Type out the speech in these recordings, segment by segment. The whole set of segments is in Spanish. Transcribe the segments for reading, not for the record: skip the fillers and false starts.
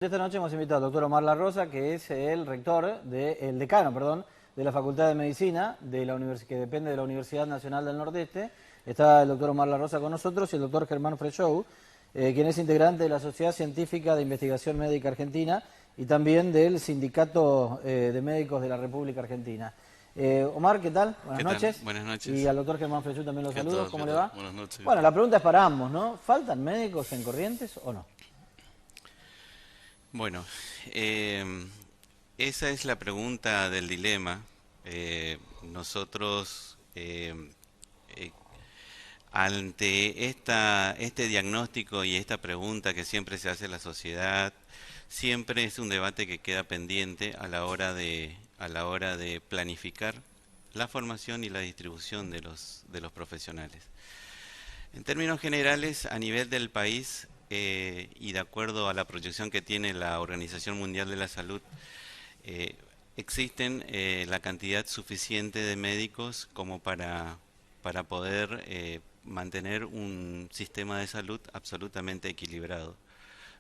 Esta noche hemos invitado al doctor Omar La Rosa, que es el rector, el decano, perdón, de la Facultad de Medicina, que depende de la Universidad Nacional del Nordeste. Está el doctor Omar La Rosa con nosotros y el doctor Germán Freixou, quien es integrante de la Sociedad Científica de Investigación Médica Argentina y también del Sindicato de Médicos de la República Argentina. Omar, ¿qué tal? Buenas noches. Buenas noches. Y al doctor Germán Freixou también los ¿Qué saludos. tal? ¿Cómo ¿Qué le tal? va? Buenas noches. ¿Qué Bueno, tal? la pregunta es para ambos, ¿no? ¿Faltan médicos en Corrientes o no? Bueno, esa es la pregunta del dilema. Nosotros, eh, ante este diagnóstico y esta pregunta que siempre se hace en la sociedad, siempre es un debate que queda pendiente a la hora de planificar la formación y la distribución de los profesionales. En términos generales, a nivel del país y de acuerdo a la proyección que tiene la Organización Mundial de la Salud, eh, existen la cantidad suficiente de médicos como para poder mantener un sistema de salud absolutamente equilibrado.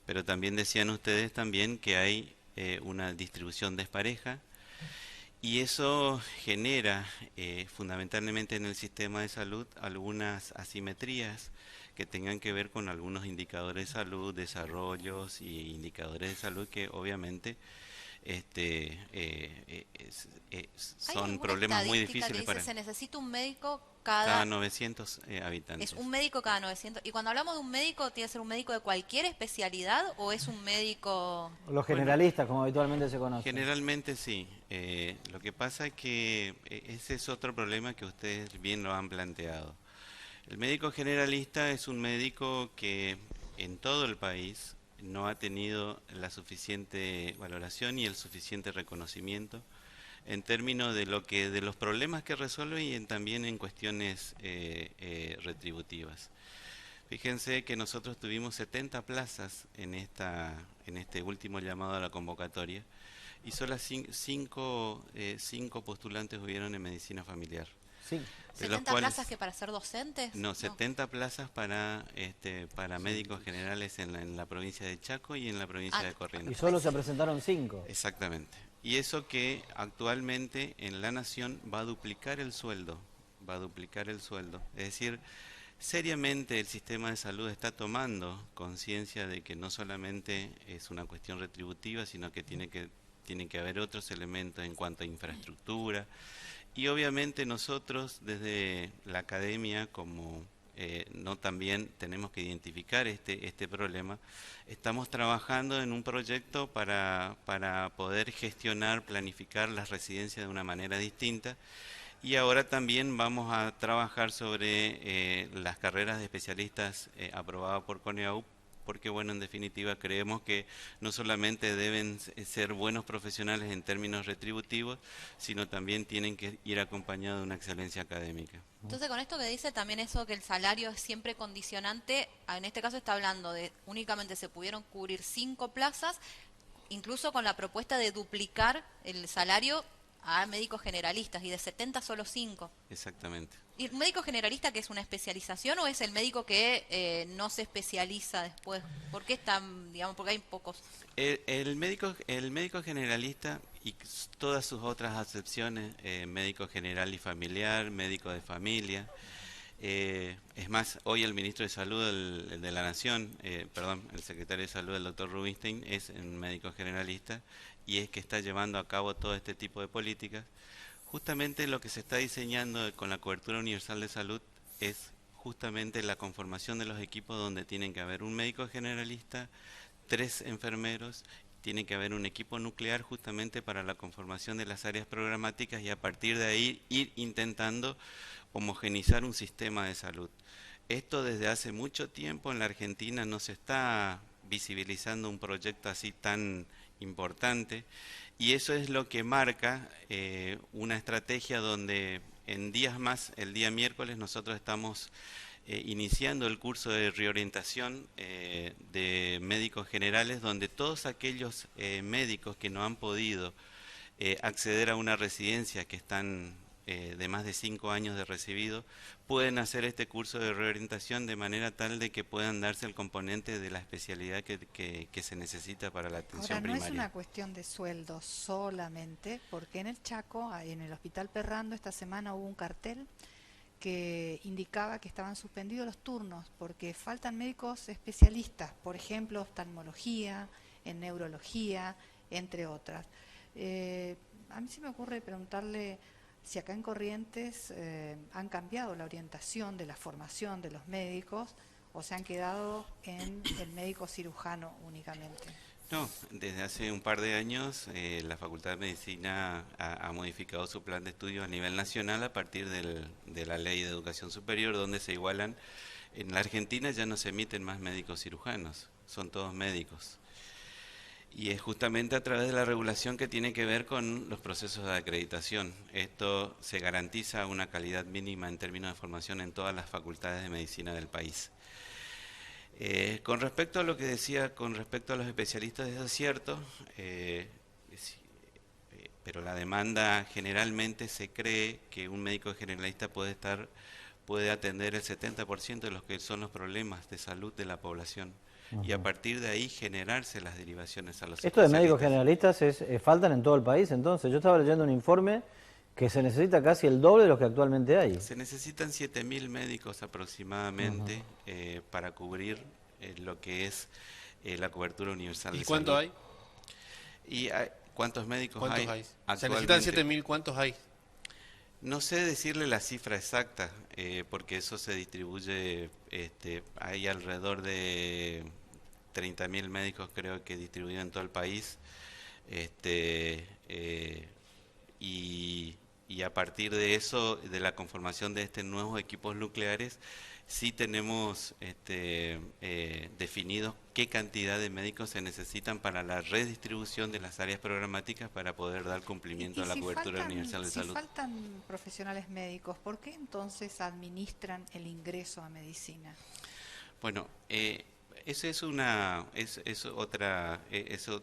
Pero también decían ustedes también que hay una distribución despareja y eso genera fundamentalmente en el sistema de salud algunas asimetrías que tengan que ver con algunos indicadores de salud, desarrollos y indicadores de salud que obviamente ¿Hay son alguna problemas muy estadística que difíciles dice para se necesita un médico cada cada... 900 Es habitantes. un médico cada 900? Y cuando hablamos de un médico, ¿tiene que ser un médico de cualquier especialidad o es un médico... Los Bueno, generalistas, como habitualmente se conocen. generalmente sí. Lo que pasa es que ese es otro problema que ustedes bien lo han planteado. El médico generalista es un médico que en todo el país no ha tenido la suficiente valoración y el suficiente reconocimiento en términos de los problemas que resuelve y también en cuestiones retributivas. Fíjense que nosotros tuvimos 70 plazas en este último llamado a la convocatoria y solo cinco postulantes hubieron en medicina familiar, Sí. de los 70 plazas cuales que para ser docentes? no, No. 70 plazas para médicos generales en la provincia de Chaco y en la provincia Ah, de Y Corrientes. solo se presentaron 5. Exactamente. Y eso que actualmente en la nación va a duplicar el sueldo, va a duplicar el sueldo. Es decir, seriamente el sistema de salud está tomando conciencia de que no solamente es una cuestión retributiva, sino que tiene que haber otros elementos en cuanto a infraestructura. Y obviamente nosotros desde la academia, como no también tenemos que identificar este problema, estamos trabajando en un proyecto para poder gestionar, planificar las residencias de una manera distinta. Y ahora también vamos a trabajar sobre las carreras de especialistas aprobadas por CONEAU, porque bueno, en definitiva creemos que no solamente deben ser buenos profesionales en términos retributivos, sino también tienen que ir acompañados de una excelencia académica. Entonces, con esto que dice también eso que el salario es siempre condicionante, en este caso está hablando de únicamente se pudieron cubrir 5 plazas, incluso con la propuesta de duplicar el salario a médicos generalistas y de 70 solo 5. Exactamente. ¿Y el médico generalista que es una especialización o es el médico que no se especializa después? ¿Por qué están, digamos, porque hay pocos? El médico generalista y todas sus otras acepciones, médico general y familiar, médico de familia. Es más, hoy el ministro de Salud el de la Nación, perdón, el secretario de Salud, el doctor Rubinstein, es un médico generalista y es que está llevando a cabo todo este tipo de políticas. Justamente lo que se está diseñando con la cobertura universal de salud es justamente la conformación de los equipos donde tienen que haber un médico generalista, 3 enfermeros, tiene que haber un equipo nuclear justamente para la conformación de las áreas programáticas y a partir de ahí ir intentando homogenizar un sistema de salud. Esto desde hace mucho tiempo en la Argentina no se está visibilizando un proyecto así tan importante y eso es lo que marca una estrategia donde en días más, el día miércoles, nosotros estamos iniciando el curso de reorientación de médicos generales donde todos aquellos médicos que no han podido acceder a una residencia que están de más de 5 años de recibido pueden hacer este curso de reorientación de manera tal de que puedan darse el componente de la especialidad que se necesita para la atención Ahora, no primaria. es una cuestión de sueldo solamente, porque en el Chaco, en el Hospital Perrando, esta semana hubo un cartel que indicaba que estaban suspendidos los turnos porque faltan médicos especialistas, por ejemplo, oftalmología, en neurología, entre otras. A mí se me ocurre preguntarle si acá en Corrientes han cambiado la orientación de la formación de los médicos o se han quedado en el médico cirujano únicamente. No, desde hace un par de años la Facultad de Medicina ha modificado su plan de estudio a nivel nacional a partir de la Ley de Educación Superior, donde se igualan. En la Argentina ya no se emiten más médicos cirujanos, son todos médicos. Y es justamente a través de la regulación que tiene que ver con los procesos de acreditación. Esto se garantiza una calidad mínima en términos de formación en todas las facultades de medicina del país. Con respecto a lo que decía, con respecto a los especialistas, eso es cierto, pero la demanda generalmente se cree que un médico generalista puede atender el 70% de los que son los problemas de salud de la población. Y a partir de ahí generarse las derivaciones a los Esto de especialistas. médicos generalistas faltan en todo el país, entonces. Yo estaba leyendo un informe que se necesita casi el doble de los que actualmente hay. Se necesitan 7.000 médicos aproximadamente para cubrir lo que es la cobertura universal de salud. ¿Y cuánto hay? ¿Y cuántos médicos ¿Cuántos hay? hay? Se necesitan 7.000, ¿cuántos hay? No sé decirle la cifra exacta, porque eso se distribuye, hay alrededor de 30.000 médicos creo que distribuidos en todo el país, y a partir de eso, de la conformación de estos nuevos equipos nucleares, sí tenemos definidos qué cantidad de médicos se necesitan para la redistribución de las áreas programáticas para poder dar cumplimiento a la cobertura universal de salud. Si faltan profesionales médicos, ¿por qué entonces administran el ingreso a medicina? Bueno, eso es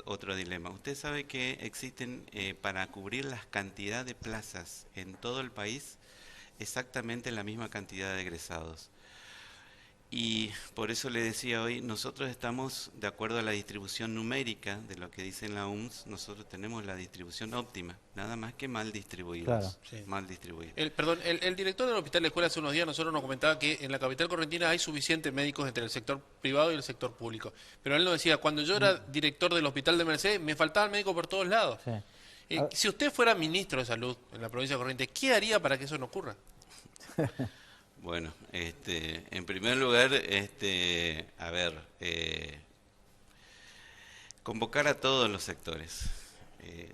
otro dilema. Usted sabe que existen para cubrir las cantidad de plazas en todo el país exactamente la misma cantidad de egresados. Y por eso le decía hoy, nosotros estamos de acuerdo a la distribución numérica de lo que dice la UMS, nosotros tenemos la distribución óptima, nada más que mal distribuidos. Claro. Sí. Mal distribuidos. El director del Hospital de Escuela hace unos días nosotros nos comentaba que en la capital correntina hay suficientes médicos entre el sector privado y el sector público. Pero él nos decía, cuando yo era director del Hospital de Mercedes, me faltaban médicos por todos lados. Sí. Si usted fuera ministro de Salud en la provincia de Corrientes, ¿qué haría para que eso no ocurra? Bueno, en primer lugar, convocar a todos los sectores.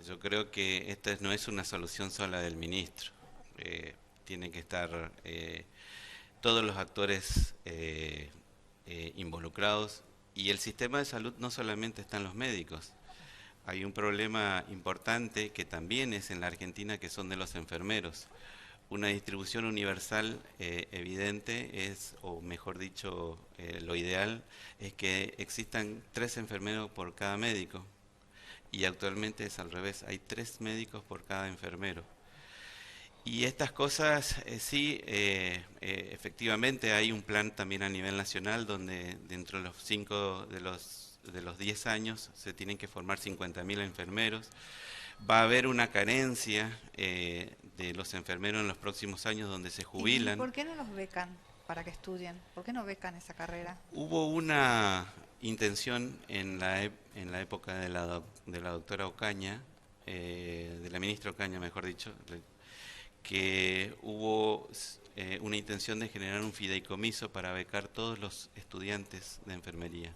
Yo creo que esta no es una solución sola del ministro. Tienen que estar todos los actores involucrados, y el sistema de salud no solamente están los médicos. Hay un problema importante que también es en la Argentina, que son de los enfermeros. Una distribución universal evidente es, o mejor dicho, lo ideal es que existan 3 enfermeros por cada médico, y actualmente es al revés, hay 3 médicos por cada enfermero. Y estas cosas, efectivamente hay un plan también a nivel nacional donde dentro de los 5 de los 10 años se tienen que formar 50.000 enfermeros. Va a haber una carencia de los enfermeros en los próximos años donde se jubilan. ¿Y por qué no los becan para que estudien? ¿Por qué no becan esa carrera? Hubo una intención en la época de la doctora Ocaña, de la ministra Ocaña, mejor dicho, que hubo una intención de generar un fideicomiso para becar todos los estudiantes de enfermería.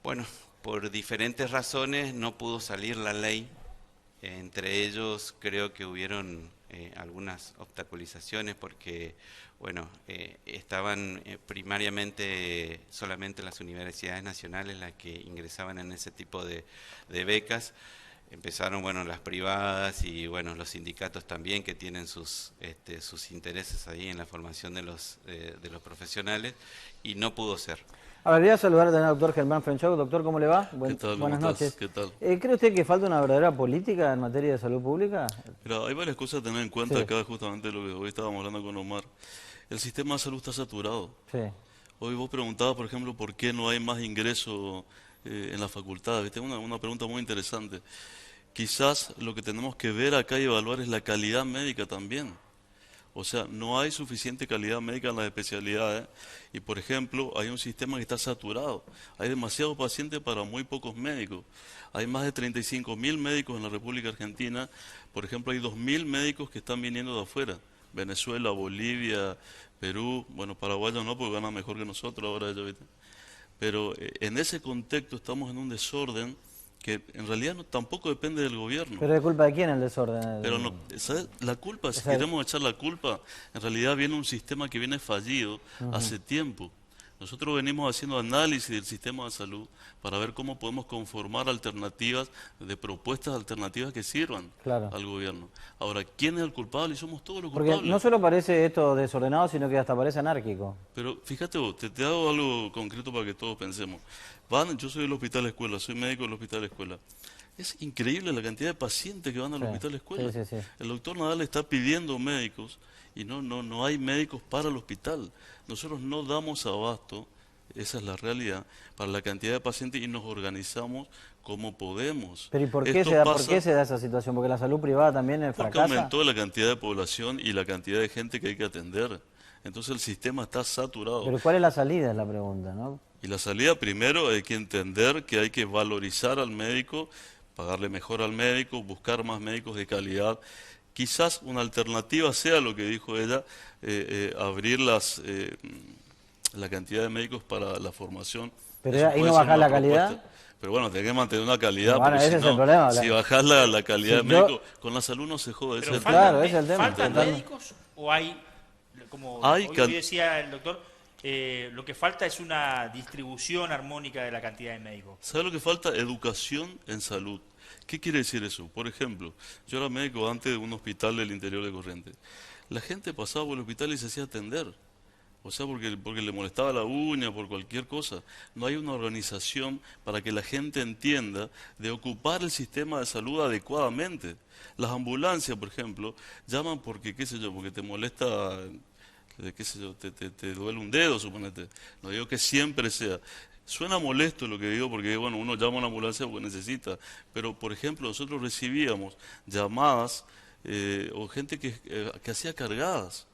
Bueno, por diferentes razones no pudo salir la ley. Entre ellos creo que hubieron algunas obstaculizaciones porque, bueno, estaban primariamente solamente las universidades nacionales las que ingresaban en ese tipo de becas. Empezaron, bueno, las privadas y, bueno, los sindicatos también que tienen sus intereses ahí en la formación de los profesionales, y no pudo ser. Ahora, quería saludar también al doctor Germán Frenchuk. Doctor, ¿cómo le va? ¿Qué tal? Buenas ¿Cómo estás? noches. ¿Qué tal? ¿Cree usted que falta una verdadera política en materia de salud pública? Mira, hay varias cosas a tener en cuenta Sí. acá, justamente lo que hoy estábamos hablando con Omar. El sistema de salud está saturado. Sí. Hoy vos preguntabas, por ejemplo, por qué no hay más ingreso en la facultad. ¿Viste? Una pregunta muy interesante. Quizás lo que tenemos que ver acá y evaluar es la calidad médica también. O sea, no hay suficiente calidad médica en las especialidades y, por ejemplo, hay un sistema que está saturado. Hay demasiados pacientes para muy pocos médicos. Hay más de 35.000 médicos en la República Argentina. Por ejemplo, hay 2.000 médicos que están viniendo de afuera. Venezuela, Bolivia, Perú. Bueno, paraguayos no, porque ganan mejor que nosotros ahora, ya viste. Pero en ese contexto estamos en un desorden que en realidad tampoco depende del gobierno. ¿Pero de culpa de quién el desorden? Pero no, ¿sabes? La culpa, si sea, queremos echar la culpa, en realidad viene un sistema que viene fallido hace tiempo. Nosotros venimos haciendo análisis del sistema de salud para ver cómo podemos conformar alternativas, de propuestas alternativas que sirvan Claro. al gobierno. Ahora, ¿quién es el culpable? Y somos todos los Porque culpables. no solo parece esto desordenado, sino que hasta parece anárquico. Pero fíjate vos, te hago algo concreto para que todos pensemos. Yo soy del Hospital Escuela, soy médico del Hospital Escuela. Es increíble la cantidad de pacientes que van al Sí, Hospital Escuela. sí, sí, sí. El doctor Nadal está pidiendo médicos y no hay médicos para el hospital. Nosotros no damos abasto, esa es la realidad, para la cantidad de pacientes y nos organizamos como podemos. Pero ¿y por qué, Esto por pasa qué se da esa situación? ¿Porque la salud privada también porque fracasa? aumentó la cantidad de población y la cantidad de gente que hay que atender. Entonces el sistema está saturado. Pero ¿cuál es la salida? Es la pregunta, ¿no? Y la salida, primero, hay que entender que hay que valorizar al médico, pagarle mejor al médico, buscar más médicos de calidad. Quizás una alternativa sea lo que dijo ella, abrir la cantidad de médicos para la formación. Pero Eso ahí puede no ser bajar una la calidad. propuesta. Pero bueno, tenés que mantener una calidad, Bueno, porque ese si es no, el problema, si bajás la calidad Sí, de médico, con la salud no se jode. ese Pero es el faltan, Claro, ese es el tema. ¿faltan Total. médicos o hay, como Hay hoy can- decía el doctor, lo que falta es una distribución armónica de la cantidad de médicos? ¿Sabe lo que falta? Educación en salud. ¿Qué quiere decir eso? Por ejemplo, yo era médico antes de un hospital del interior de Corrientes. La gente pasaba por el hospital y se hacía atender. O sea, porque le molestaba la uña, por cualquier cosa. No hay una organización para que la gente entienda de ocupar el sistema de salud adecuadamente. Las ambulancias, por ejemplo, llaman porque, qué sé yo, porque te molesta, qué sé yo, te duele un dedo, suponete. No digo que siempre sea. Suena molesto lo que digo porque, bueno, uno llama a una ambulancia porque necesita. Pero, por ejemplo, nosotros recibíamos llamadas o gente que hacía cargadas.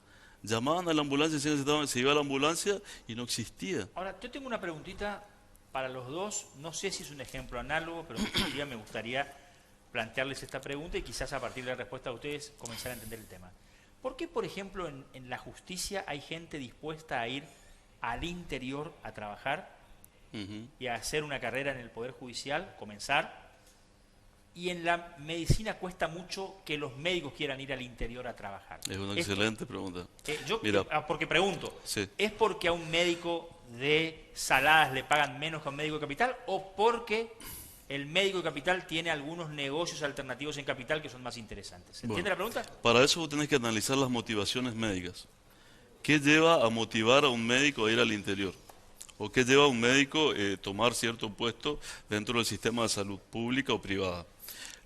Llamaban a la ambulancia, se iba a la ambulancia y no existía. Ahora, yo tengo una preguntita para los dos, no sé si es un ejemplo análogo, pero en definitiva me gustaría plantearles esta pregunta y quizás a partir de la respuesta de ustedes comenzar a entender el tema. ¿Por qué, por ejemplo, en la justicia hay gente dispuesta a ir al interior a trabajar Ujú. y a hacer una carrera en el Poder Judicial, comenzar, y en la medicina cuesta mucho que los médicos quieran ir al interior a trabajar? Es una Esto- excelente pregunta. yo, Mira. porque pregunto, Sí. ¿es porque a un médico de Saladas le pagan menos que a un médico de Capital o porque el médico de Capital tiene algunos negocios alternativos en Capital que son más interesantes? ¿Se entiende Bueno, la pregunta? Para eso vos tenés que analizar las motivaciones médicas. ¿Qué lleva a motivar a un médico a ir al interior? ¿O qué lleva a un médico a tomar cierto puesto dentro del sistema de salud pública o privada?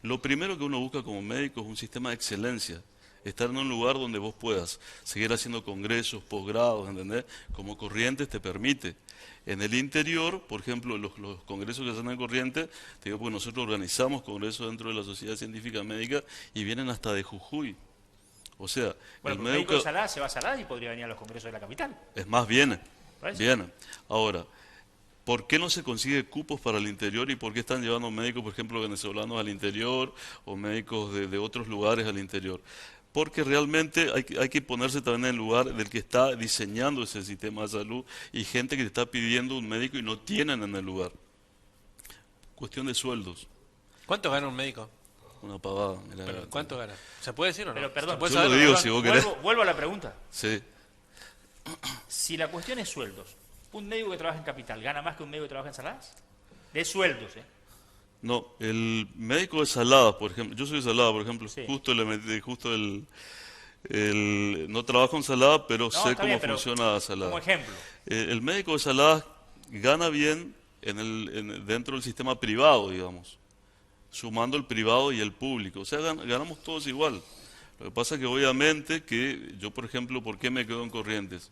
Lo primero que uno busca como médico es un sistema de excelencia. Estar en un lugar donde vos puedas seguir haciendo congresos, posgrados, ¿entendés? Como Corrientes te permite. En el interior, por ejemplo, los congresos que hacen en Corrientes, te digo, pues nosotros organizamos congresos dentro de la Sociedad Científica Médica y vienen hasta de Jujuy. O sea, Bueno, el el médico médico de Saladas se va a Saladas y podría venir a los congresos de la Capital. es más, viene. Por eso. Viene. Ahora, ¿por qué no se consigue cupos para el interior y por qué están llevando médicos, por ejemplo, venezolanos al interior o médicos de otros lugares al interior? Porque realmente hay que ponerse también en el lugar del que está diseñando ese sistema de salud y gente que te está pidiendo un médico y no tienen en el lugar. Cuestión de sueldos, ¿Cuánto gana un médico? una pavada. Mirá. Pero, ¿cuánto gana? ¿Se puede decir o no? Pero, perdón, ¿Se puede yo lo saber o no? digo, Perdón. si vos querés. Vuelvo a la pregunta. Sí, Si la cuestión es sueldos, ¿un médico que trabaja en Capital gana más que un médico que trabaja en Saladas? De sueldos, ¿eh? no, el médico de Salada, por ejemplo, yo soy de Salada, por ejemplo, Sí. no trabajo en Salada, pero sé está cómo bien, pero funciona Salada. Como ejemplo. El médico de Saladas gana bien dentro del sistema privado, digamos, sumando el privado y el público. O sea, ganamos todos igual. Lo que pasa es que obviamente que yo, por ejemplo, ¿por qué me quedo en Corrientes?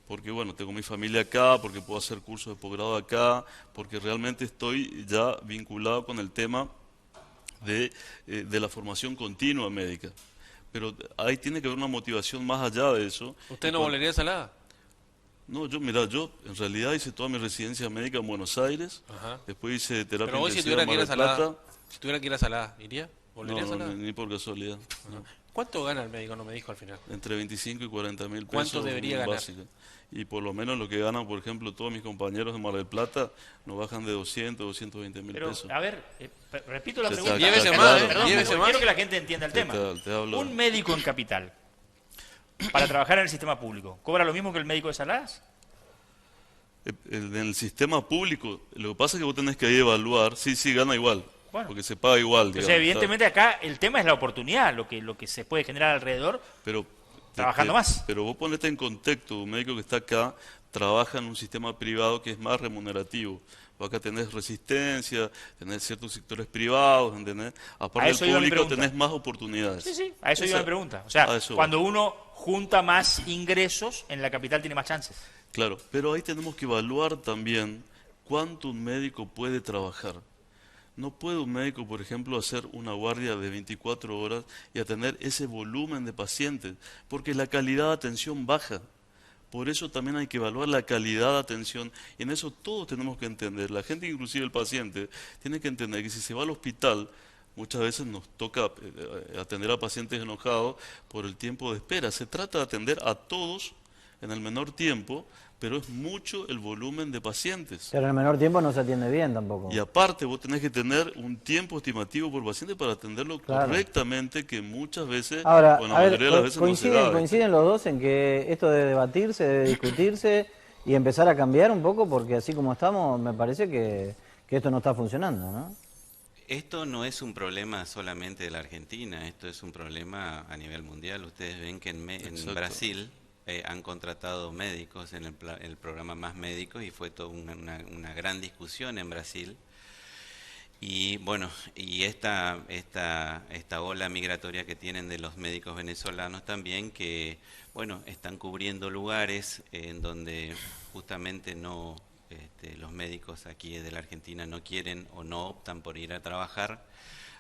Porque, bueno, tengo mi familia acá, porque puedo hacer cursos de posgrado acá, porque realmente estoy ya vinculado con el tema de la formación continua médica. Pero ahí tiene que haber una motivación más allá de eso. ¿Usted no volvería a Salada? No, yo en realidad hice toda mi residencia médica en Buenos Aires, Ajá. después hice terapia Pero hoy si intensiva tuviera en que ir a Mar del Salada, Plata. si tuviera que ir a Salada, ¿iría? ¿Volvería a No, Salada? ni por casualidad. No. ¿Cuánto gana el médico? No me dijo al final. Entre 25 y 40 mil pesos. ¿Cuánto debería ganar? básica. Y por lo menos lo que ganan, por ejemplo, todos mis compañeros de Mar del Plata, no bajan de 200, 220 mil Pero, pesos. a ver, repito la Te pregunta. está- Llévese está más, claro. Perdón, llévese porque más. quiero que la gente entienda el tema. Te hablo. Un médico en Capital, para trabajar en el sistema público, ¿cobra lo mismo que el médico de Saladas? En el sistema público, lo que pasa es que vos tenés que ahí evaluar, sí, gana igual, Bueno. porque se paga igual, Entonces, digamos, evidentemente acá el tema es la oportunidad, lo que se puede generar alrededor. pero Trabajando más. Pero vos ponete en contexto, un médico que está acá trabaja en un sistema privado que es más remunerativo. Vos acá tenés resistencia, tenés ciertos sectores privados, ¿entendés? A Aparte eso del iba mi público pregunta. tenés más oportunidades. Sí, a eso iba Esa- mi pregunta. O sea, a eso cuando uno junta más ingresos, en la capital tiene más chances. Claro, pero ahí tenemos que evaluar también cuánto un médico puede trabajar. No puede un médico, por ejemplo, hacer una guardia de 24 horas y atender ese volumen de pacientes, porque la calidad de atención baja. Por eso también hay que evaluar la calidad de atención y en eso todos tenemos que entender. La gente, inclusive el paciente, tiene que entender que si se va al hospital, muchas veces nos toca atender a pacientes enojados por el tiempo de espera. Se trata de atender a todos en el menor tiempo, pero es mucho el volumen de pacientes. Pero en el menor tiempo no se atiende bien tampoco. Y aparte vos tenés que tener un tiempo estimativo por paciente para atenderlo Claro. correctamente, que muchas veces, Ahora, bueno, a la ver, mayoría de las veces no se da. ¿viste? coinciden los dos en que esto debe debatirse, debe discutirse y empezar a cambiar un poco, porque así como estamos, me parece que esto no está funcionando, ¿no? Esto no es un problema solamente de la Argentina, esto es un problema a nivel mundial. Ustedes ven que en Exacto. Brasil han contratado médicos en el programa Más Médicos y fue toda una gran discusión en Brasil. Y bueno, y esta ola migratoria que tienen de los médicos venezolanos también, que bueno, están cubriendo lugares en donde justamente no los médicos aquí de la Argentina no quieren o no optan por ir a trabajar,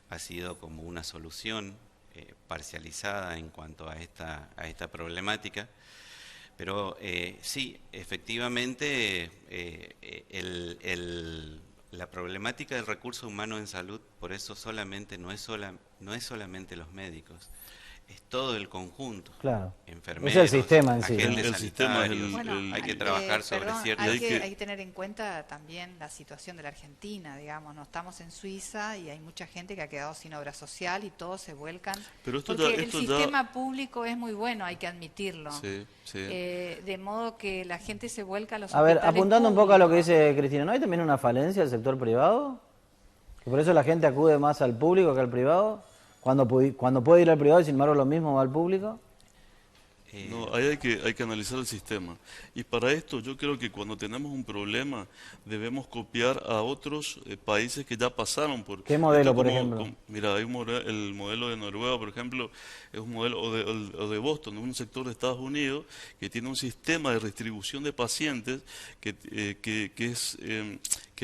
ha sido como una solución parcializada en cuanto a esta problemática. Pero sí, efectivamente, la problemática del recurso humano en salud, por eso solamente no es solamente los médicos, es todo el conjunto. Claro. Enfermeros, Es el sistema en sí, agentes ¿no? El sistema es sanitarios. Bueno, hay que trabajar sobre perdón, ciertas... hay hay que- que tener en cuenta también la situación de la Argentina, digamos, no estamos en Suiza y hay mucha gente que ha quedado sin obra social y todos se vuelcan. Pero esto porque ya- el esto ya- sistema público es muy bueno, hay que admitirlo. Sí, sí. De modo que la gente se vuelca a los A ver, hospitales apuntando un poco a lo que públicos. dice Cristina, ¿no hay también una falencia del sector privado? Que por eso la gente acude más al público que al privado, cuando puede ir al privado y sin embargo lo mismo va al público. No, ahí hay que analizar el sistema. Y para esto yo creo que cuando tenemos un problema debemos copiar a otros países que ya pasaron por... ¿Qué modelo, esto por ejemplo? Mira, hay el modelo de Noruega, por ejemplo, es un modelo, o de Boston, un sector de Estados Unidos, que tiene un sistema de distribución de pacientes que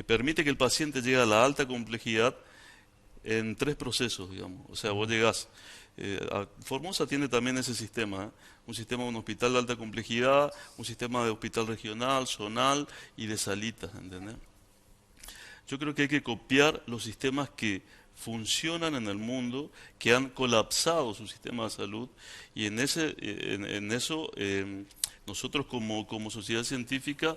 permite que el paciente llegue a la alta complejidad en 3 procesos, digamos. O sea, vos llegás... Formosa tiene también ese sistema, ¿eh? Un sistema de un hospital de alta complejidad, un sistema de hospital regional, zonal y de salitas, ¿entendés? Yo creo que hay que copiar los sistemas que funcionan en el mundo, que han colapsado su sistema de salud, y en eso nosotros como sociedad científica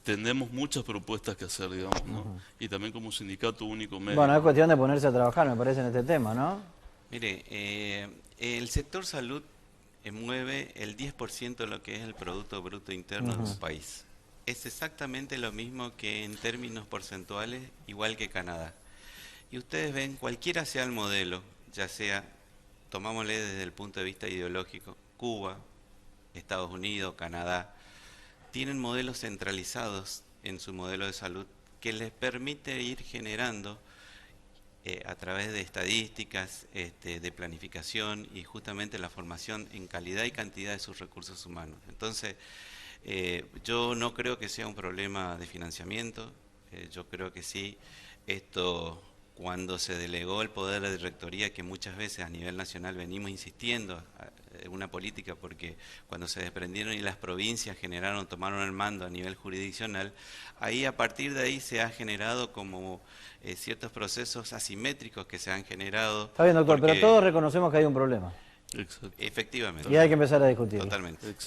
tenemos muchas propuestas que hacer, digamos, ¿no? Y también como sindicato único médico. Bueno, es cuestión de ponerse a trabajar, me parece, en este tema, ¿no? Mire, el sector salud mueve el 10% de lo que es el Producto Bruto Interno de un país. Es exactamente lo mismo que en términos porcentuales, igual que Canadá. Y ustedes ven, cualquiera sea el modelo, ya sea, tomámosle desde el punto de vista ideológico, Cuba, Estados Unidos, Canadá, tienen modelos centralizados en su modelo de salud que les permite ir generando a través de estadísticas, de planificación y justamente la formación en calidad y cantidad de sus recursos humanos. Entonces, yo no creo que sea un problema de financiamiento, yo creo que sí, esto cuando se delegó el poder de rectoría, que muchas veces a nivel nacional venimos insistiendo en una política, porque cuando se desprendieron y las provincias tomaron el mando a nivel jurisdiccional, ahí a partir de ahí se ha generado como ciertos procesos asimétricos que se han generado. Está bien, doctor, porque, pero todos reconocemos que hay un problema. Exacto. efectivamente. Y hay que empezar a discutirlo. Totalmente. Exacto.